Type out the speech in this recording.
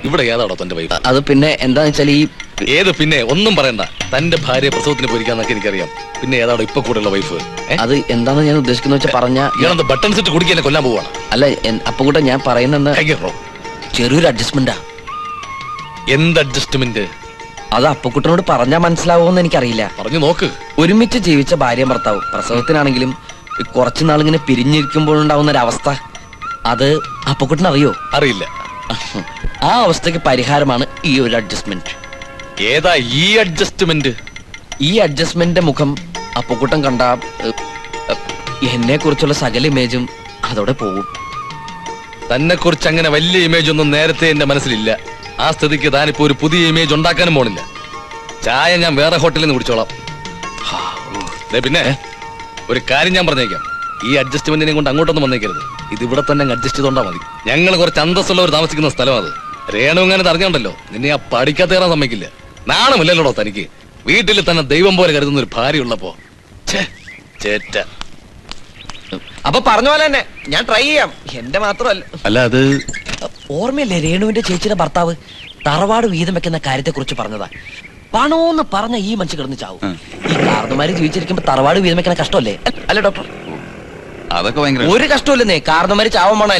ഇവിടെ ഏതാടോ തന്റെ വൈഫ്? അത് പിന്നെ എന്താന്ന് വെച്ചാൽ ഈ ഏത് പിന്നെ? ഒന്നും പറയണ്ട. തന്റെ ഭാര്യ പ്രസവത്തിന് പോയിരിക്കാന്നൊക്കെ എനിക്കറിയാം. പിന്നെ ഏതാടോ ഇപ്പൊ കൂടെയുള്ള വൈഫ്? അത് എന്താന്ന് ഞാൻ ഉദ്ദേശിക്കുന്ന വെച്ചാൽ പറഞ്ഞ ഇയാളെന്ത് ബട്ടൺ സെറ്റ് കുടിക്കാൻ കൊല്ലാൻ പോവാണ്? അല്ല അപ്പുകുട്ട ഞാൻ പറയുന്ന കയ്യറോ ചെറിയൊരു അഡ്ജസ്റ്റ്മെന്റാ. എന്ത് അഡ്ജസ്റ്റ്മെന്റ്? അത് അപ്പുക്കുട്ടനോട് പറഞ്ഞാൽ മനസ്സിലാവുമെന്ന് എനിക്കറിയില്ല. പറഞ്ഞു നോക്ക്. ഒരുമിച്ച് ജീവിച്ച ഭാര്യ ഭർത്താവ് പ്രസവത്തിനാണെങ്കിലും കുറച്ചു നാളിങ്ങനെ പിരിഞ്ഞിരിക്കുമ്പോഴുണ്ടാവുന്ന ഒരു അവസ്ഥ, അത് അപ്പുക്കുട്ടൻ അറിയോ? അറിയില്ല. ആ അവസ്ഥയ്ക്ക് പരിഹാരമാണ് ഈ ഒരു അഡ്ജസ്റ്റ്മെന്റ്. ഏതാ ഈ അഡ്ജസ്റ്റ്മെന്റ്? ഈ അഡ്ജസ്റ്റ്മെന്റിന്റെ മുഖം അപ്പുക്കുട്ടൻ കണ്ട എന്നെ കുറിച്ചുള്ള സകല ഇമേജും അതോടെ പോകും. തന്നെ കുറിച്ച് അങ്ങനെ വലിയ ഇമേജ് ഒന്നും നേരത്തെ എന്റെ മനസ്സിലില്ല. ആ സ്ഥിതിക്ക് താനിപ്പോ ഒരു പുതിയ ഇമേജ് ഉണ്ടാക്കാനും പോണില്ല. ചായ ഞാൻ വേറെ ഹോട്ടലിൽ നിന്ന് കുടിച്ചോളാം. പിന്നെ ഒരു കാര്യം ഞാൻ പറഞ്ഞേക്കാം, ഈ അഡ്ജസ്റ്റ്മെന്റിനെ കൊണ്ട് അങ്ങോട്ടൊന്നും വന്നേക്കരുത്. ഇത് ഇവിടെ തന്നെ അഡ്ജസ്റ്റ് ചെയ്തോണ്ടാ മതി. ഞങ്ങൾ കുറച്ച് അന്തസ്സുള്ളവർ താമസിക്കുന്ന സ്ഥലം അത്. രേണുങ്ങനെ അറിഞ്ഞോണ്ടല്ലോ നിന്നെ ആ പഠിക്കാത്ത കയറാൻ സമ്മതിക്കില്ല. നാണമില്ലല്ലോടോ തനിക്ക്? വീട്ടിൽ തന്നെ ദൈവം പോലെ കരുതുന്ന ഒരു ഭാര്യ ഉള്ളപ്പോ. ചേറ്റ. അപ്പൊ പറഞ്ഞ പോലെ തന്നെ ഞാൻ ട്രൈ ചെയ്യാം. എന്റെ മാത്രമല്ല. അല്ല, അത് ഓർമ്മയില്ലേ രേണുവിന്റെ ചേച്ചിയുടെ ഭർത്താവ് തറവാട് വീതം വെക്കുന്ന കാര്യത്തെ കുറിച്ച് പറഞ്ഞതാ. പണോന്ന് പറഞ്ഞ ഈ മനുഷ്യ കിടന്ന് ചാവും. ഈ കാർന്നുമാര് ജീവിച്ചിരിക്കുമ്പോ തറവാട് വീതം വെക്കുന്ന കഷ്ടമല്ലേ? അല്ലേ ഡോക്ടർ? അതൊക്കെ ഭയങ്കര ഒരു കഷ്ടമില്ലെന്നേ. കാർന്നുമാര് ചാവാൻ പോണല്ലേ?